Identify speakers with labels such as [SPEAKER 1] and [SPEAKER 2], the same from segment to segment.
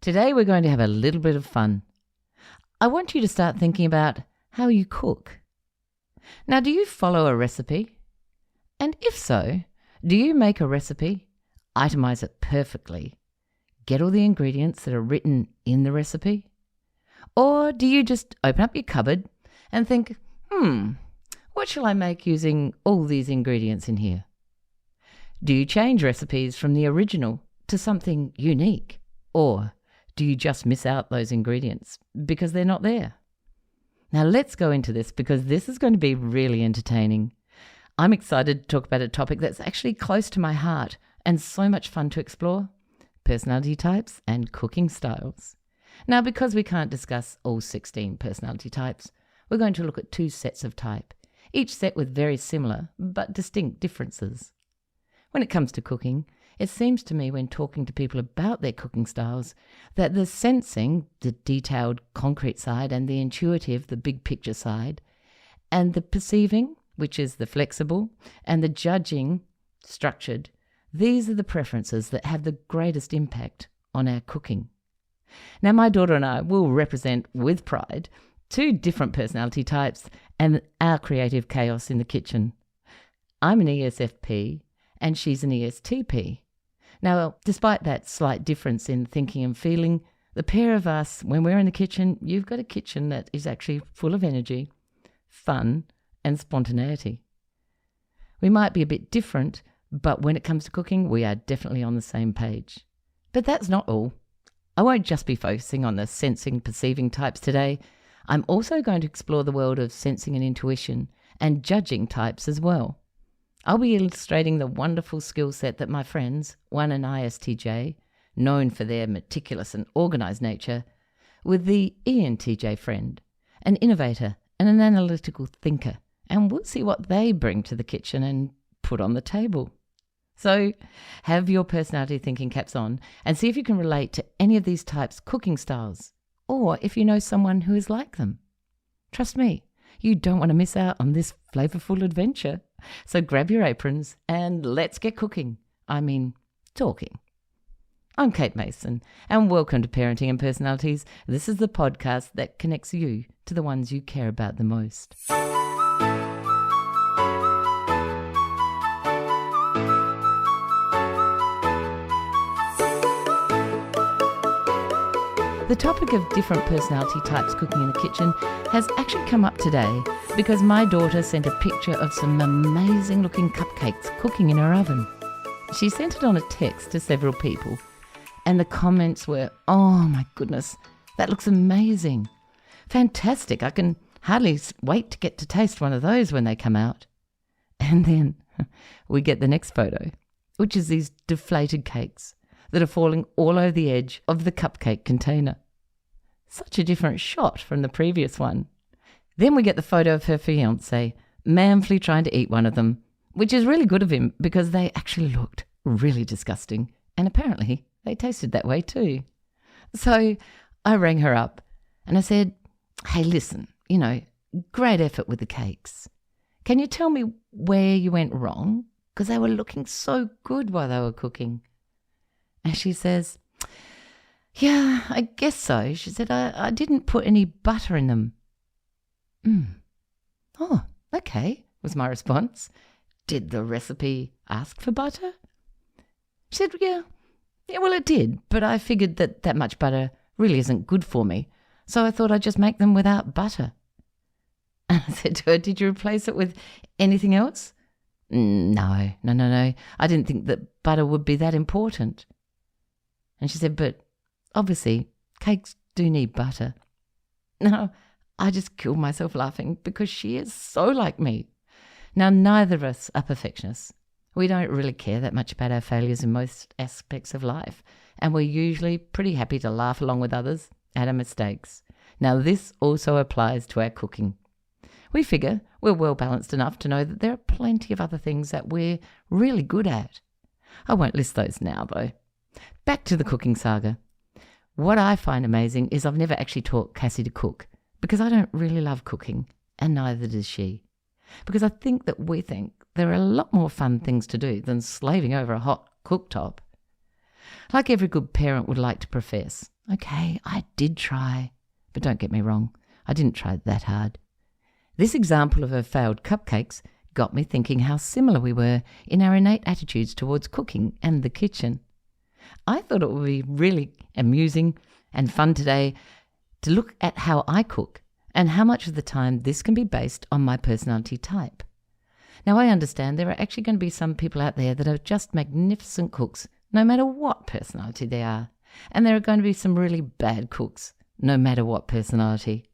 [SPEAKER 1] Today we're going to have a little bit of fun. I want you to start thinking about how you cook. Now, do you follow a recipe? And if so, do you make a recipe, itemize it perfectly, get all the ingredients that are written in the recipe? Or do you just open up your cupboard and think, what shall I make using all these ingredients in here? Do you change recipes from the original to something unique? Or do you just miss out those ingredients because they're not there? Now let's go into this because this is going to be really entertaining. I'm excited to talk about a topic that's actually close to my heart and so much fun to explore: personality types and cooking styles. Now, because we can't discuss all 16 personality types, we're going to look at 2 sets of type, each set with very similar but distinct differences. When it comes to cooking, it seems to me when talking to people about their cooking styles that the sensing, the detailed, concrete side, and the intuitive, the big picture side, and the perceiving, which is the flexible, and the judging, structured, these are the preferences that have the greatest impact on our cooking. Now, my daughter and I will represent with pride 2 different personality types and our creative chaos in the kitchen. I'm an ESFP and she's an ESTP. Now, despite that slight difference in thinking and feeling, the pair of us, when we're in the kitchen, you've got a kitchen that is actually full of energy, fun, and spontaneity. We might be a bit different, but when it comes to cooking, we are definitely on the same page. But that's not all. I won't just be focusing on the sensing, perceiving types today. I'm also going to explore the world of sensing and intuition and judging types as well. I'll be illustrating the wonderful skill set that my friends, one an ISTJ, known for their meticulous and organised nature, with the ENTJ friend, an innovator and an analytical thinker, and we'll see what they bring to the kitchen and put on the table. So have your personality thinking caps on and see if you can relate to any of these types' cooking styles, or if you know someone who is like them. Trust me, you don't want to miss out on this flavourful adventure. So grab your aprons and let's get cooking. I mean, talking. I'm Kate Mason, and welcome to Parenting and Personalities. This is the podcast that connects you to the ones you care about the most. The topic of different personality types cooking in the kitchen has actually come up today because my daughter sent a picture of some amazing looking cupcakes cooking in her oven. She sent it on a text to several people, and the comments were, "Oh my goodness, that looks amazing. Fantastic, I can hardly wait to get to taste one of those when they come out." And then we get the next photo, which is these deflated cakes that are falling all over the edge of the cupcake container. Such a different shot from the previous one. Then we get the photo of her fiancé manfully trying to eat one of them, which is really good of him because they actually looked really disgusting, and apparently they tasted that way too. So I rang her up and I said, "Hey, listen, great effort with the cakes. Can you tell me where you went wrong? Because they were looking so good while they were cooking." And she says, "Yeah, I guess so." She said, I didn't put any butter in them." "Oh, okay," was my response. "Did the recipe ask for butter?" She said, yeah, well, it did, but I figured that much butter really isn't good for me, so I thought I'd just make them without butter." And I said to her, "Did you replace it with anything else?" No. I didn't think that butter would be that important." And she said, "But obviously cakes do need butter." Now, I just killed myself laughing because she is so like me. Now, neither of us are perfectionists. We don't really care that much about our failures in most aspects of life, and we're usually pretty happy to laugh along with others at our mistakes. Now, this also applies to our cooking. We figure we're well balanced enough to know that there are plenty of other things that we're really good at. I won't list those now, though. Back to the cooking saga. What I find amazing is I've never actually taught Cassie to cook because I don't really love cooking, and neither does she. Because I think that we think there are a lot more fun things to do than slaving over a hot cooktop. Like every good parent would like to profess. Okay, I did try, but don't get me wrong, I didn't try that hard. This example of her failed cupcakes got me thinking how similar we were in our innate attitudes towards cooking and the kitchen. I thought it would be really amusing and fun today to look at how I cook and how much of the time this can be based on my personality type. Now, I understand there are actually going to be some people out there that are just magnificent cooks, no matter what personality they are. And there are going to be some really bad cooks, no matter what personality.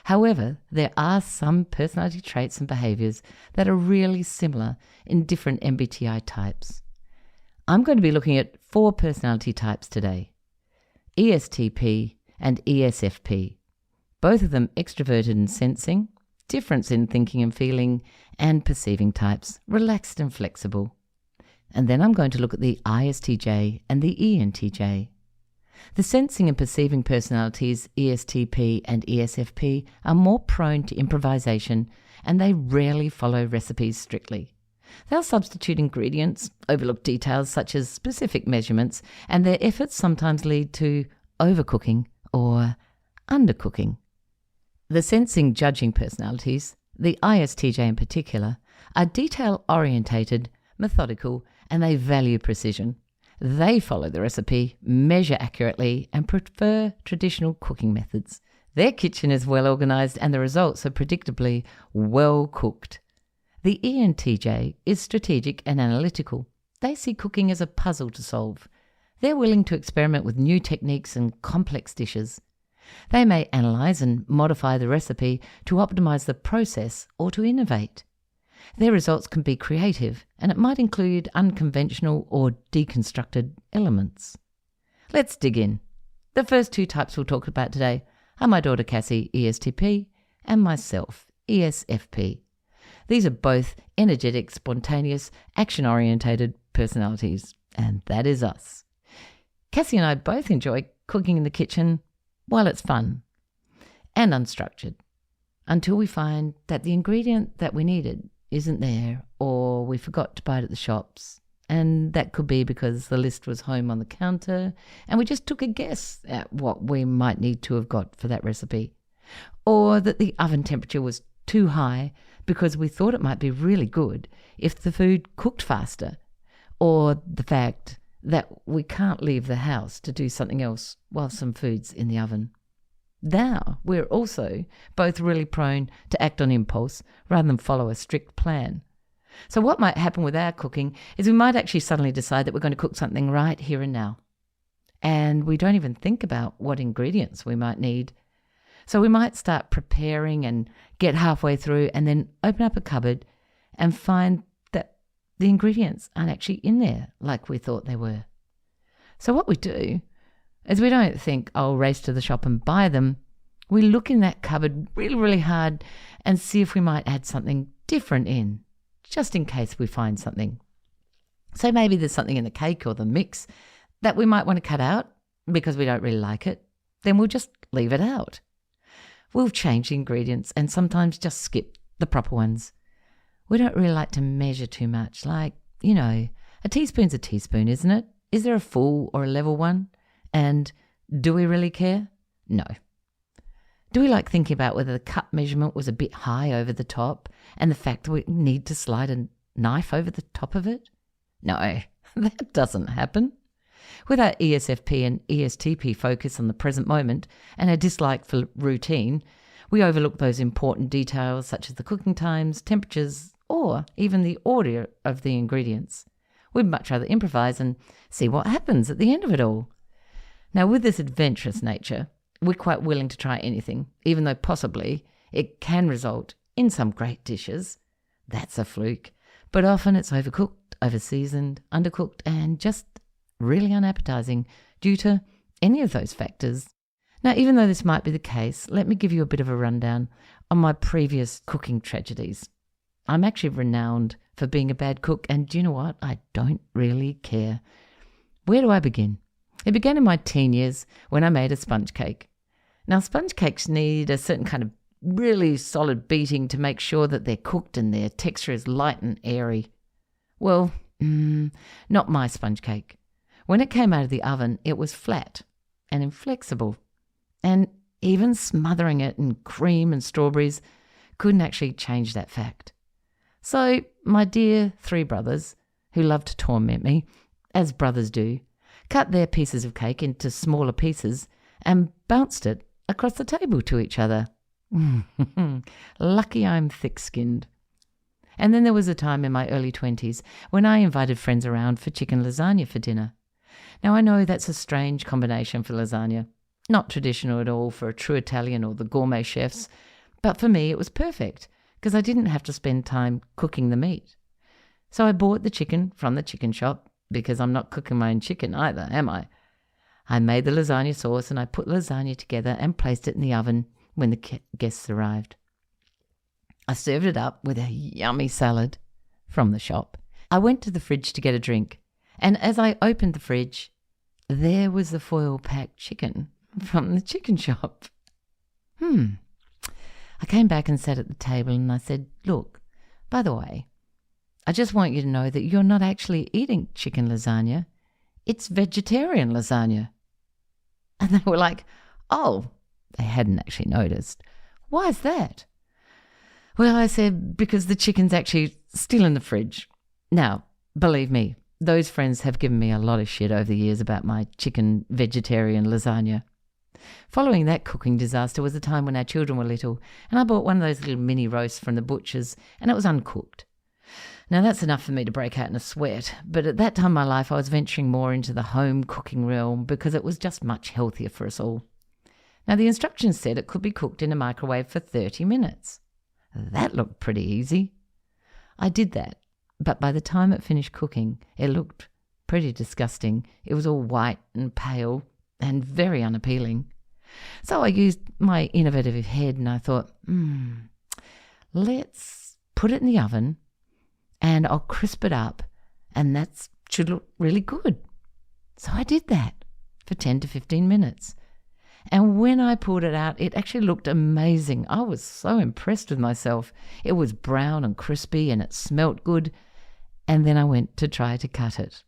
[SPEAKER 1] However, there are some personality traits and behaviours that are really similar in different MBTI types. I'm going to be looking at 4 personality types today: ESTP and ESFP, both of them extroverted and sensing, difference in thinking and feeling, and perceiving types, relaxed and flexible. And then I'm going to look at the ISTJ and the ENTJ. The sensing and perceiving personalities, ESTP and ESFP, are more prone to improvisation, and they rarely follow recipes strictly. They'll substitute ingredients, overlook details such as specific measurements, and their efforts sometimes lead to overcooking or undercooking. The sensing judging personalities, the ISTJ in particular, are detail-orientated, methodical, and they value precision. They follow the recipe, measure accurately, and prefer traditional cooking methods. Their kitchen is well organised and the results are predictably well cooked. The ENTJ is strategic and analytical. They see cooking as a puzzle to solve. They're willing to experiment with new techniques and complex dishes. They may analyse and modify the recipe to optimise the process or to innovate. Their results can be creative, and it might include unconventional or deconstructed elements. Let's dig in. The first 2 types we'll talk about today are my daughter Cassie, ESTP, and myself, ESFP. These are both energetic, spontaneous, action-orientated personalities, and that is us. Cassie and I both enjoy cooking in the kitchen while it's fun and unstructured, until we find that the ingredient that we needed isn't there, or we forgot to buy it at the shops, and that could be because the list was home on the counter and we just took a guess at what we might need to have got for that recipe, or that the oven temperature was too high because we thought it might be really good if the food cooked faster, or the fact that we can't leave the house to do something else while some food's in the oven. Now, we're also both really prone to act on impulse rather than follow a strict plan. So what might happen with our cooking is we might actually suddenly decide that we're going to cook something right here and now. And we don't even think about what ingredients we might need. So we might start preparing and get halfway through and then open up a cupboard and find that the ingredients aren't actually in there like we thought they were. So what we do is we don't think, I'll race to the shop and buy them. We look in that cupboard really, really hard and see if we might add something different in, just in case we find something. So maybe there's something in the cake or the mix that we might want to cut out because we don't really like it. Then we'll just leave it out. We'll change the ingredients and sometimes just skip the proper ones. We don't really like to measure too much, like, a teaspoon's a teaspoon, isn't it? Is there a full or a level one? And do we really care? No. Do we like thinking about whether the cup measurement was a bit high over the top and the fact that we need to slide a knife over the top of it? No, that doesn't happen. With our ESFP and ESTP focus on the present moment and a dislike for routine, we overlook those important details such as the cooking times, temperatures, or even the order of the ingredients. We'd much rather improvise and see what happens at the end of it all. Now, with this adventurous nature, we're quite willing to try anything, even though possibly it can result in some great dishes. That's a fluke. But often it's overcooked, overseasoned, undercooked, and just really unappetizing due to any of those factors. Now, even though this might be the case, let me give you a bit of a rundown on my previous cooking tragedies. I'm actually renowned for being a bad cook, and do you know what? I don't really care. Where do I begin? It began in my teen years when I made a sponge cake. Now, sponge cakes need a certain kind of really solid beating to make sure that they're cooked and their texture is light and airy. Well, not my sponge cake. When it came out of the oven, it was flat and inflexible, and even smothering it in cream and strawberries couldn't actually change that fact. So my dear 3 brothers, who loved to torment me, as brothers do, cut their pieces of cake into smaller pieces and bounced it across the table to each other. Lucky I'm thick-skinned. And then there was a time in my early 20s when I invited friends around for chicken lasagna for dinner. Now I know that's a strange combination for lasagna, not traditional at all for a true Italian or the gourmet chefs, but for me it was perfect because I didn't have to spend time cooking the meat. So I bought the chicken from the chicken shop, because I'm not cooking my own chicken either, am I? I made the lasagna sauce and I put lasagna together and placed it in the oven when the guests arrived. I served it up with a yummy salad from the shop. I went to the fridge to get a drink, and as I opened the fridge, there was the foil-packed chicken from the chicken shop. I came back and sat at the table and I said, "Look, by the way, I just want you to know that you're not actually eating chicken lasagna. It's vegetarian lasagna." And they were like, "Oh," they hadn't actually noticed. "Why is that?" Well, I said, because the chicken's actually still in the fridge. Now, believe me, those friends have given me a lot of shit over the years about my chicken vegetarian lasagna. Following that cooking disaster was a time when our children were little, and I bought one of those little mini roasts from the butcher's, and it was uncooked. Now, that's enough for me to break out in a sweat, but at that time in my life I was venturing more into the home cooking realm because it was just much healthier for us all. Now, the instructions said it could be cooked in a microwave for 30 minutes. That looked pretty easy. I did that, but by the time it finished cooking, it looked pretty disgusting. It was all white and pale and very unappealing. So I used my innovative head and I thought, let's put it in the oven and I'll crisp it up, and that should look really good. So I did that for 10 to 15 minutes. And when I pulled it out, it actually looked amazing. I was so impressed with myself. It was brown and crispy and it smelt good. And then I went to try to cut it.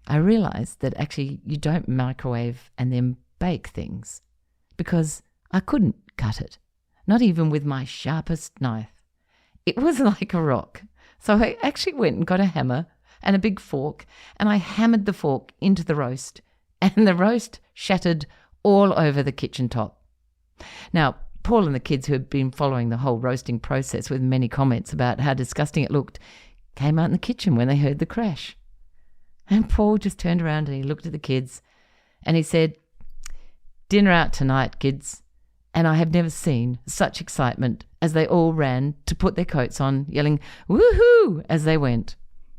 [SPEAKER 1] I realized that actually you don't microwave and then bake things, because I couldn't cut it, not even with my sharpest knife. It was like a rock. So I actually went and got a hammer and a big fork, and I hammered the fork into the roast, and the roast shattered all over the kitchen top. Now, Paul and the kids, who had been following the whole roasting process with many comments about how disgusting it looked, came out in the kitchen when they heard the crash. And Paul just turned around and he looked at the kids and he said, "Dinner out tonight, kids." And I have never seen such excitement as they all ran to put their coats on, yelling, "Woohoo!" as they went.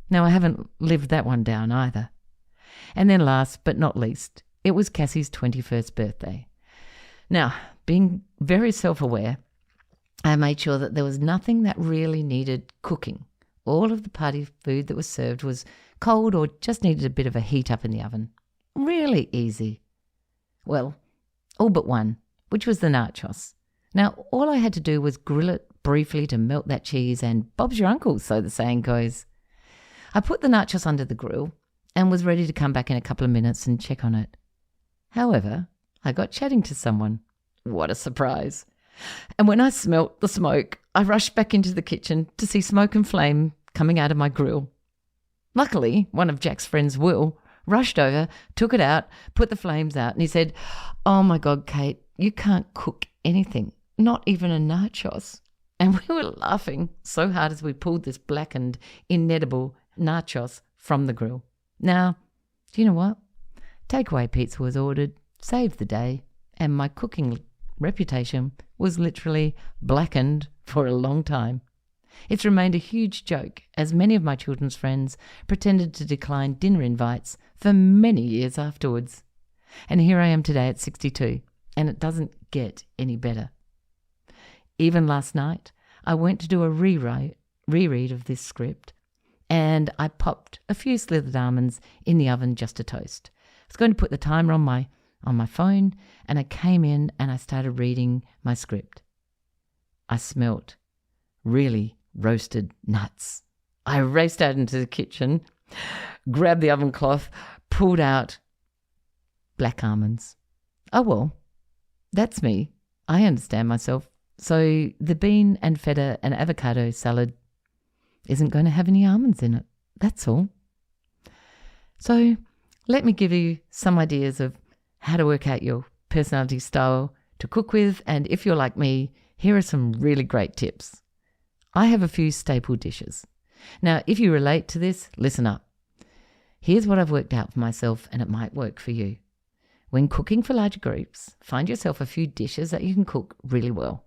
[SPEAKER 1] Now, I haven't lived that one down either. And then last but not least, it was Cassie's 21st birthday. Now, being very self-aware, I made sure that there was nothing that really needed cooking. All of the party food that was served was cold or just needed a bit of a heat up in the oven. Really easy. Well, all but one, which was the nachos. Now, all I had to do was grill it briefly to melt that cheese, and Bob's your uncle, so the saying goes. I put the nachos under the grill and was ready to come back in a couple of minutes and check on it. However, I got chatting to someone. What a surprise. And when I smelt the smoke, I rushed back into the kitchen to see smoke and flame coming out of my grill. Luckily, one of Jack's friends, Will, rushed over, took it out, put the flames out, and he said, "Oh my God, Kate, you can't cook anything, not even a nachos." And we were laughing so hard as we pulled this blackened, inedible nachos from the grill. Now, do you know what? Takeaway pizza was ordered, saved the day, and my cooking reputation was literally blackened for a long time. It's remained a huge joke, as many of my children's friends pretended to decline dinner invites for many years afterwards. And here I am today at 62, and it doesn't get any better. Even last night, I went to do a reread of this script, and I popped a few slithered almonds in the oven just to toast. I was going to put the timer on my phone, and I came in and I started reading my script. I smelt really roasted nuts. I raced out into the kitchen grabbed the oven cloth, pulled out black almonds. Oh well, that's me. I understand myself. So the bean and feta and avocado salad isn't going to have any almonds in it. That's all. So let me give you some ideas of how to work out your personality style to cook with. And if you're like me, here are some really great tips. I have a few staple dishes. Now, if you relate to this, listen up. Here's what I've worked out for myself, and it might work for you. When cooking for larger groups, find yourself a few dishes that you can cook really well.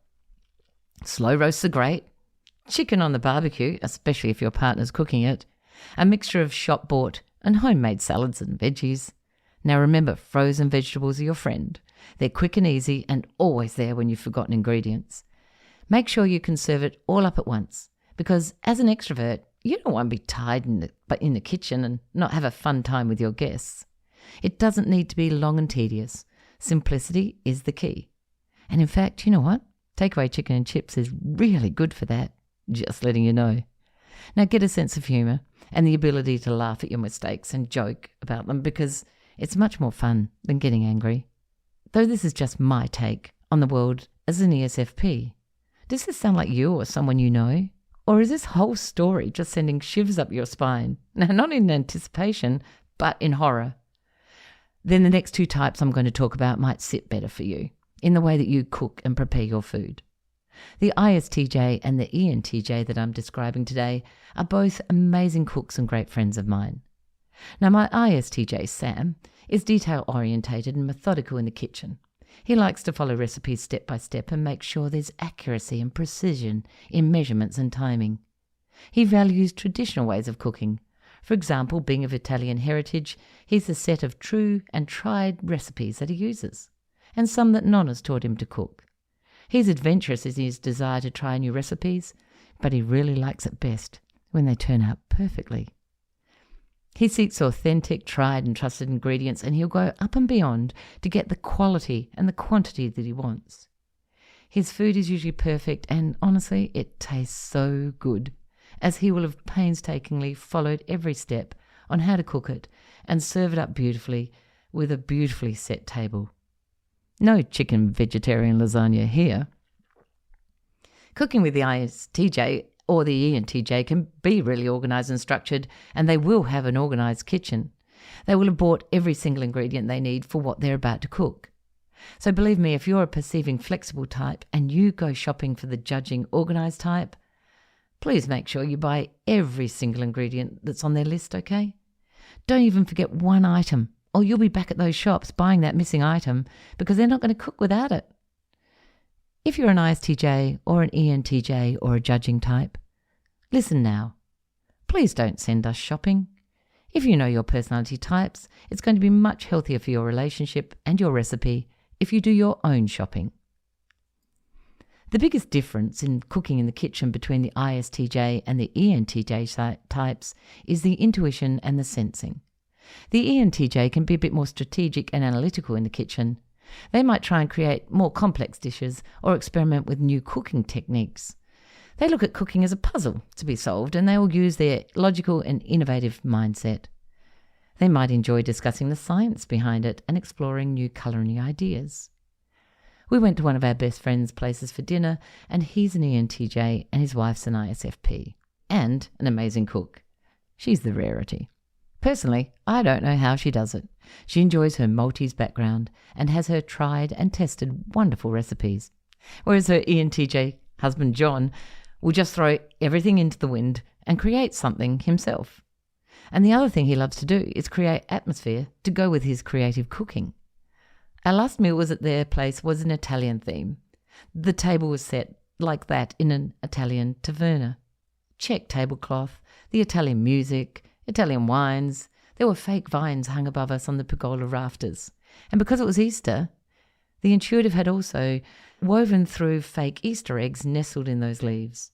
[SPEAKER 1] Slow roasts are great. Chicken on the barbecue, especially if your partner's cooking it. A mixture of shop-bought and homemade salads and veggies. Now remember, frozen vegetables are your friend. They're quick and easy and always there when you've forgotten ingredients. Make sure you can serve it all up at once, because as an extrovert, you don't want to be tied in the kitchen and not have a fun time with your guests. It doesn't need to be long and tedious. Simplicity is the key. And in fact, you know what? Takeaway chicken and chips is really good for that. Just letting you know. Now get a sense of humour and the ability to laugh at your mistakes and joke about them, because it's much more fun than getting angry. Though this is just my take on the world as an ESFP. Does this sound like you or someone you know? Or is this whole story just sending shivers up your spine? Now, not in anticipation, but in horror. Then the next two types I'm going to talk about might sit better for you in the way that you cook and prepare your food. The ISTJ and the ENTJ that I'm describing today are both amazing cooks and great friends of mine. Now, my ISTJ, Sam, is detail-orientated and methodical in the kitchen. He likes to follow recipes step by step and make sure there's accuracy and precision in measurements and timing. He values traditional ways of cooking. For example, being of Italian heritage, he's a set of true and tried recipes that he uses, and some that Nonna's taught him to cook. He's adventurous in his desire to try new recipes, but he really likes it best when they turn out perfectly. He seeks authentic, tried and trusted ingredients, and he'll go up and beyond to get the quality and the quantity that he wants. His food is usually perfect, and honestly, it tastes so good, as he will have painstakingly followed every step on how to cook it and serve it up beautifully with a beautifully set table. No chicken vegetarian lasagna here. Cooking with the ISTJ or the ENTJ can be really organised and structured, and they will have an organised kitchen. They will have bought every single ingredient they need for what they're about to cook. So believe me, if you're a perceiving flexible type and you go shopping for the judging organised type, please make sure you buy every single ingredient that's on their list, okay? Don't even forget one item, or you'll be back at those shops buying that missing item because they're not going to cook without it. If you're an ISTJ or an ENTJ or a judging type, listen now. Please don't send us shopping. If you know your personality types, it's going to be much healthier for your relationship and your recipe if you do your own shopping. The biggest difference in cooking in the kitchen between the ISTJ and the ENTJ types is the intuition and the sensing. The ENTJ can be a bit more strategic and analytical in the kitchen. They might try and create more complex dishes or experiment with new cooking techniques. They look at cooking as a puzzle to be solved, and they will use their logical and innovative mindset. They might enjoy discussing the science behind it and exploring new culinary ideas. We went to one of our best friends' places for dinner, and he's an ENTJ and his wife's an ISFP, and an amazing cook. She's the rarity. Personally, I don't know how she does it. She enjoys her Maltese background and has her tried and tested wonderful recipes, whereas her ENTJ husband John will just throw everything into the wind and create something himself. And the other thing he loves to do is create atmosphere to go with his creative cooking. Our last meal was at their place was an Italian theme. The table was set like that in an Italian taverna. Check tablecloth, the Italian music, Italian wines. There were fake vines hung above us on the pergola rafters. And because it was Easter, the intuitive had also woven through fake Easter eggs nestled in those leaves.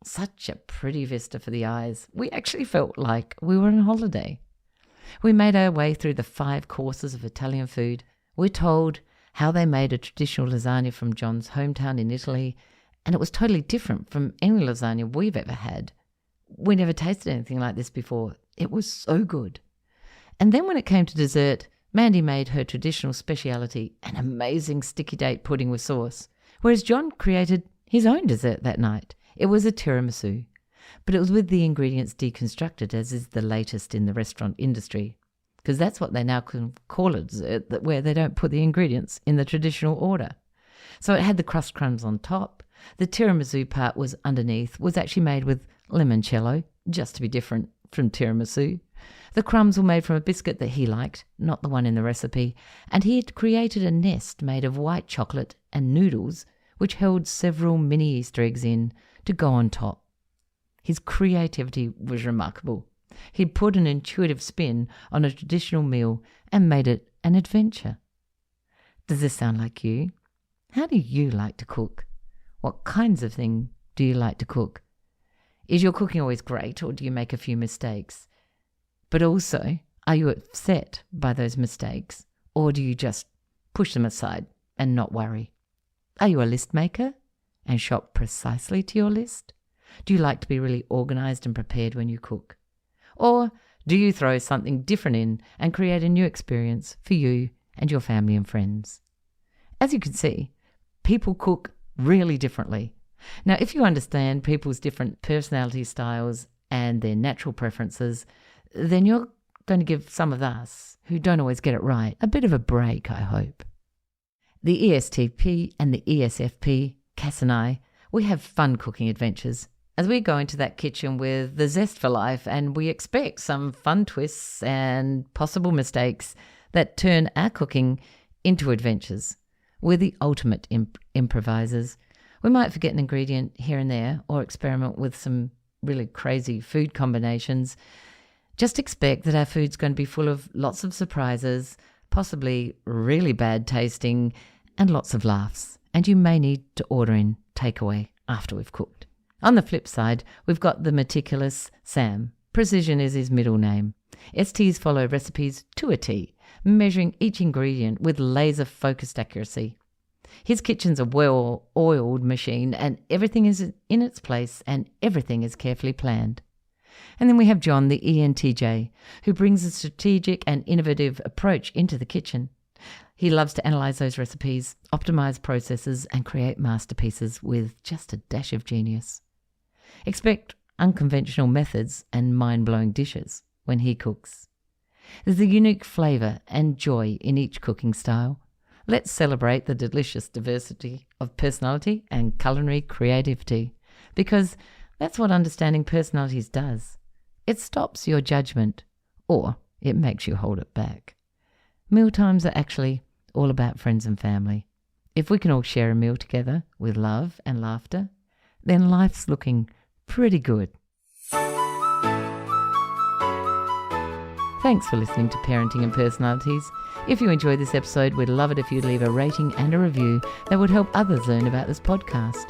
[SPEAKER 1] Such a pretty vista for the eyes. We actually felt like we were on holiday. We made our way through the 5 courses of Italian food. We're told how they made a traditional lasagna from John's hometown in Italy, and it was totally different from any lasagna we've ever had. We never tasted anything like this before. It was so good. And then when it came to dessert, Mandy made her traditional speciality, an amazing sticky date pudding with sauce, whereas John created his own dessert that night. It was a tiramisu, but it was with the ingredients deconstructed, as is the latest in the restaurant industry, because that's what they now can call a dessert, where they don't put the ingredients in the traditional order. So it had the crust crumbs on top. The tiramisu part was underneath, was actually made with limoncello, just to be different from tiramisu. The crumbs were made from a biscuit that he liked, not the one in the recipe, and he had created a nest made of white chocolate and noodles, which held several mini Easter eggs in to go on top. His creativity was remarkable. He'd put an intuitive spin on a traditional meal and made it an adventure. Does this sound like you? How do you like to cook? What kinds of things do you like to cook? Is your cooking always great, or do you make a few mistakes? But also, are you upset by those mistakes, or do you just push them aside and not worry? Are you a list maker and shop precisely to your list? Do you like to be really organized and prepared when you cook? Or do you throw something different in and create a new experience for you and your family and friends? As you can see, people cook really differently. Now, if you understand people's different personality styles and their natural preferences, then you're going to give some of us, who don't always get it right, a bit of a break, I hope. The ESTP and the ESFP, Cass and I, we have fun cooking adventures as we go into that kitchen with the zest for life, and we expect some fun twists and possible mistakes that turn our cooking into adventures. We're the ultimate improvisers. We might forget an ingredient here and there or experiment with some really crazy food combinations. Just expect that our food's going to be full of lots of surprises, possibly really bad tasting, and lots of laughs. And you may need to order in takeaway after we've cooked. On the flip side, we've got the meticulous Sam. Precision is his middle name. STs follow recipes to a T, measuring each ingredient with laser-focused accuracy. His kitchen's a well-oiled machine, and everything is in its place and everything is carefully planned. And then we have John, the ENTJ, who brings a strategic and innovative approach into the kitchen. He loves to analyse those recipes, optimise processes, and create masterpieces with just a dash of genius. Expect unconventional methods and mind-blowing dishes when he cooks. There's a unique flavour and joy in each cooking style. Let's celebrate the delicious diversity of personality and culinary creativity, because that's what understanding personalities does. It stops your judgment, or it makes you hold it back. Mealtimes are actually all about friends and family. If we can all share a meal together with love and laughter, then life's looking pretty good. Thanks for listening to Parenting and Personalities. If you enjoyed this episode, we'd love it if you'd leave a rating and a review that would help others learn about this podcast.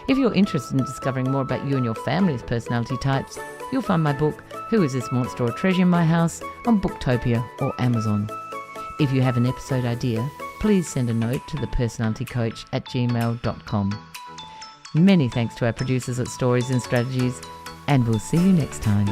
[SPEAKER 1] If you're interested in discovering more about you and your family's personality types, you'll find my book, Who Is This Monster or Treasure in My House, on Booktopia or Amazon. If you have an episode idea, please send a note to thepersonalitycoach@gmail.com. Many thanks to our producers at Stories and Strategies, and we'll see you next time.